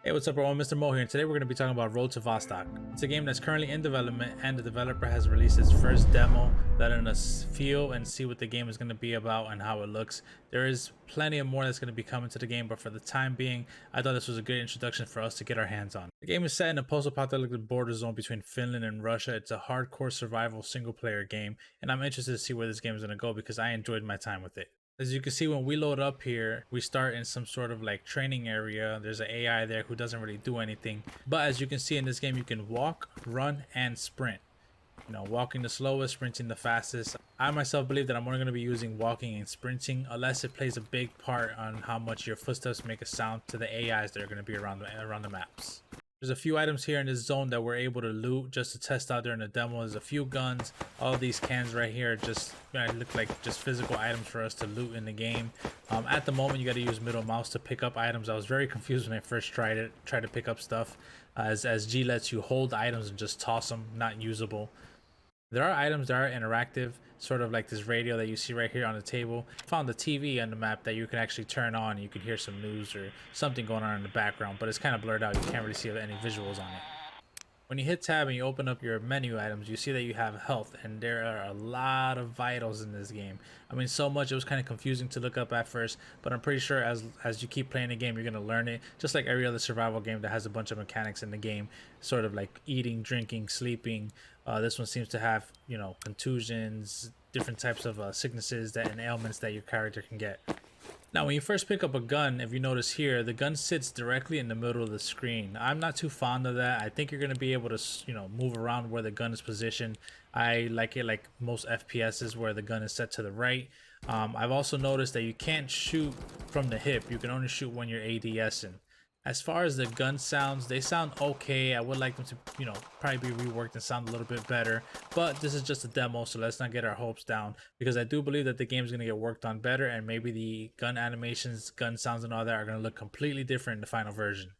Hey, what's up everyone? Mr. Mo here, and today we're going to be talking about Road to Vostok. It's a game that's currently in development, and the developer has released its first demo, letting us feel and see what the game is going to be about and how it looks. There is plenty of more that's going to be coming to the game, but for the time being, I thought this was a good introduction for us to get our hands on. The game is set in a post-apocalyptic border zone between Finland and Russia. It's a hardcore survival single-player game, and I'm interested to see where this game is going to go because I enjoyed my time with it. As you can see, when we load up here, we start in some sort of like training area. There's an AI there who doesn't really do anything. But as you can see in this game, you can walk, run, and sprint. You know, walking the slowest, sprinting the fastest. I myself believe that I'm only going to be using walking and sprinting unless it plays a big part on how much your footsteps make a sound to the AIs that are going to be around the maps. There's a few items here in this zone that we're able to loot just to test out during the demo. There's a few guns. All of these cans right here just look like just physical items for us to loot in the game. At the moment, you got to use middle mouse to pick up items. I was very confused when I first tried to pick up stuff, as G lets you hold items and just toss them, not usable. There are items that are interactive, sort of like this radio that you see right here on the table. I found the TV on the map that you can actually turn on. You can hear some news or something going on in the background, but it's kind of blurred out. You can't really see any visuals on it. When you hit tab and you open up your menu items, you see that you have health, and there are a lot of vitals in this game. I mean, so much it was kind of confusing to look up at first, but I'm pretty sure as you keep playing the game, you're gonna learn it. Just like every other survival game that has a bunch of mechanics in the game, sort of like eating, drinking, sleeping. This one seems to have, you know, contusions, different types of sicknesses and ailments that your character can get. Now, when you first pick up a gun, if you notice here, the gun sits directly in the middle of the screen. I'm not too fond of that. I think you're going to be able to, you know, move around where the gun is positioned. I like it like most FPSs where the gun is set to the right. I've also noticed that you can't shoot from the hip. You can only shoot when you're ADSing. As far as the gun sounds, they sound okay. I would like them to, you know, probably be reworked and sound a little bit better. But this is just a demo, so let's not get our hopes down. Because I do believe that the game is going to get worked on better. And maybe the gun animations, gun sounds and all that are going to look completely different in the final version.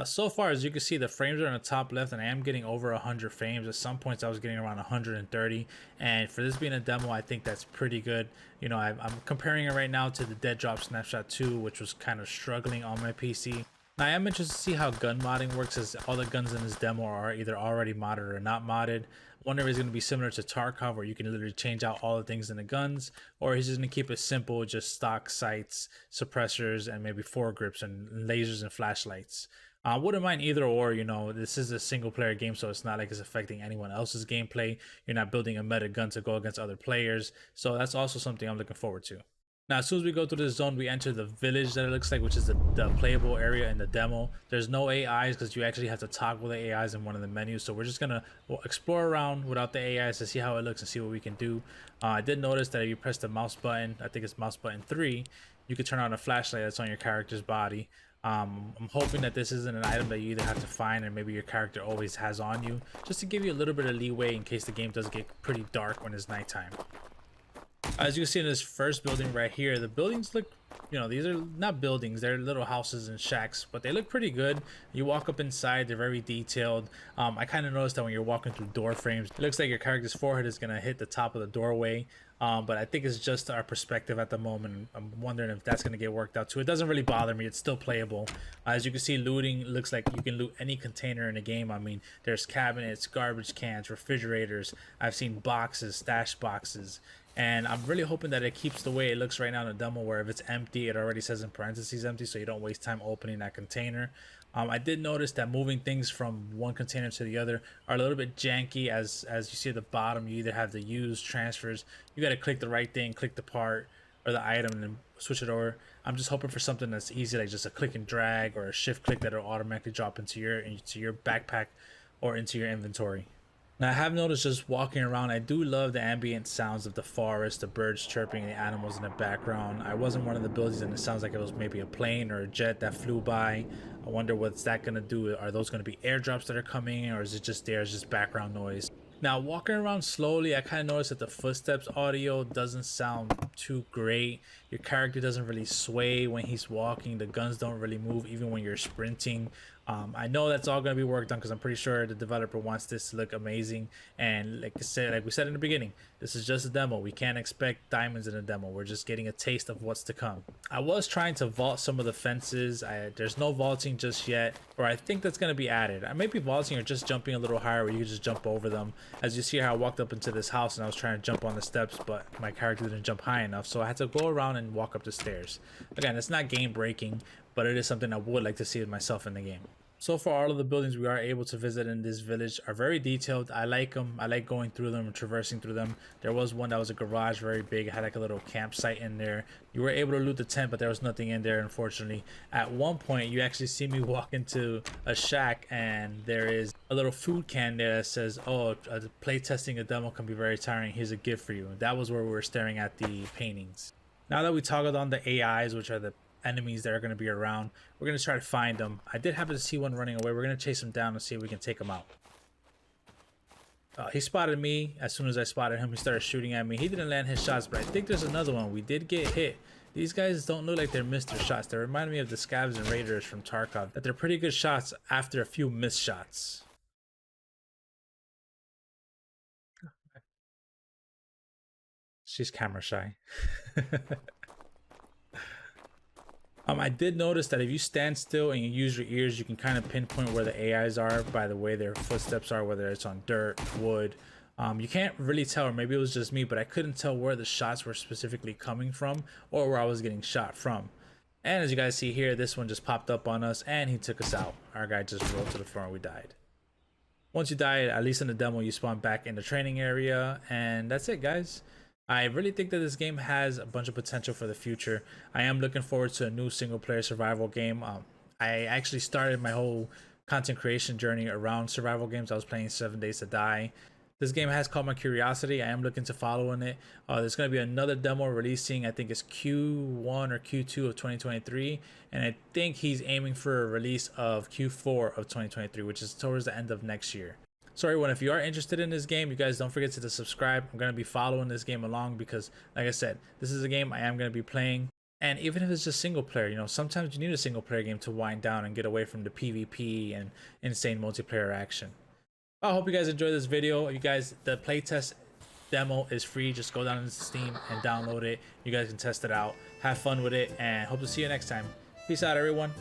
So far, as you can see, the frames are in the top left, and I am getting over 100 frames. At some points, I was getting around 130, and for this being a demo, I think that's pretty good. You know, I'm comparing it right now to the Dead Drop Snapshot 2, which was kind of struggling on my PC. Now, I am interested to see how gun modding works, as all the guns in this demo are either already modded or not modded. I wonder if it's going to be similar to Tarkov, where you can literally change out all the things in the guns, or he's just going to keep it simple, just stock sights, suppressors, and maybe foregrips and lasers and flashlights. I wouldn't mind either or. You know, this is a single player game, so it's not like it's affecting anyone else's gameplay. You're not building a meta gun to go against other players, so that's also something I'm looking forward to. Now, as soon as we go through this zone, we enter the village that it looks like, which is the playable area in the demo. There's no AIs because you actually have to toggle the AIs in one of the menus. So we're just going to explore around without the AIs to see how it looks and see what we can do. I did notice that if you press the mouse button, I think it's mouse button 3, you can turn on a flashlight that's on your character's body. I'm hoping that this isn't an item that you either have to find or maybe your character always has on you, just to give you a little bit of leeway in case the game does get pretty dark when it's nighttime. As you can see in this first building right here, the buildings look, you know, these are not buildings, they're little houses and shacks, but they look pretty good. You walk up inside, they're very detailed. I kind of noticed that when you're walking through door frames, it looks like your character's forehead is going to hit the top of the doorway. But I think it's just our perspective at the moment. I'm wondering if that's going to get worked out too. It doesn't really bother me. It's still playable. As you can see, looting looks like you can loot any container in the game. I mean, there's cabinets, garbage cans, refrigerators. I've seen boxes, stash boxes. And I'm really hoping that it keeps the way it looks right now in the demo, where if it's empty, it already says in parentheses empty, so you don't waste time opening that container. I did notice that moving things from one container to the other are a little bit janky. As you see at the bottom, you either have the use transfers. You got to click the right thing, click the part or the item, and then switch it over. I'm just hoping for something that's easy, like just a click and drag or a shift click that will automatically drop into your backpack or into your inventory. Now, I have noticed just walking around, I do love the ambient sounds of the forest, the birds chirping, the animals in the background. I was in one of the buildings and it sounds like it was maybe a plane or a jet that flew by. I wonder what's that going to do. Are those going to be airdrops that are coming, or is it just there as just background noise? Now, walking around slowly, I kind of noticed that the footsteps audio doesn't sound too great. Your character doesn't really sway when he's walking. The guns don't really move even when you're sprinting. I know that's all going to be worked on because I'm pretty sure the developer wants this to look amazing. And like I said, like we said in the beginning, this is just a demo. We can't expect diamonds in a demo. We're just getting a taste of what's to come. I was trying to vault some of the fences. There's no vaulting just yet, or I think that's going to be added. I may be vaulting or just jumping a little higher where you can just jump over them. As you see how I walked up into this house and I was trying to jump on the steps, but my character didn't jump high enough, so I had to go around and walk up the stairs. Again, it's not game breaking, but it is something I would like to see myself in the game. So far, all of the buildings we are able to visit in this village are very detailed. I like them. I like going through them and traversing through them. There was one that was a garage, very big. It had like a little campsite in there. You were able to loot the tent, but there was nothing in there, unfortunately. At one point, you actually see me walk into a shack, and there is a little food can there that says, oh, play testing a demo can be very tiring. Here's a gift for you. And that was where we were staring at the paintings. Now that we toggled on the AIs, which are the enemies that are going to be around, we're going to try to find them. I did happen to see one running away. We're going to chase him down and see if we can take him out. He spotted me. As soon as I spotted him, he started shooting at me. He didn't land his shots, but I think there's another one. We did get hit. These guys don't look like they're missed their shots. They remind me of the Scavs and Raiders from Tarkov, that they're pretty good shots after a few missed shots. She's camera shy. I did notice that if you stand still and you use your ears, you can kind of pinpoint where the AIs are by the way their footsteps are, whether it's on dirt, wood. You can't really tell, or maybe it was just me, but I couldn't tell where the shots were specifically coming from or where I was getting shot from. And as you guys see here, this one just popped up on us and he took us out. Our guy just rolled to the floor and we died. Once you die, at least in the demo, you spawn back in the training area, and that's it, guys. I really think that this game has a bunch of potential for the future. I am looking forward to a new single player survival game. I actually started my whole content creation journey around survival games. I was playing 7 Days to Die. This game has caught my curiosity. I am looking to follow in it. There's going to be another demo releasing, I think it's Q1 or Q2 of 2023. And I think he's aiming for a release of Q4 of 2023, which is towards the end of next year. So everyone, if you are interested in this game, you guys don't forget to subscribe. I'm going to be following this game along because, like I said, this is a game I am going to be playing. And even if it's just single player, you know, sometimes you need a single player game to wind down and get away from the PvP and insane multiplayer action. I hope you guys enjoyed this video. You guys, the playtest demo is free. Just go down into Steam and download it. You guys can test it out. Have fun with it, and hope to see you next time. Peace out, everyone.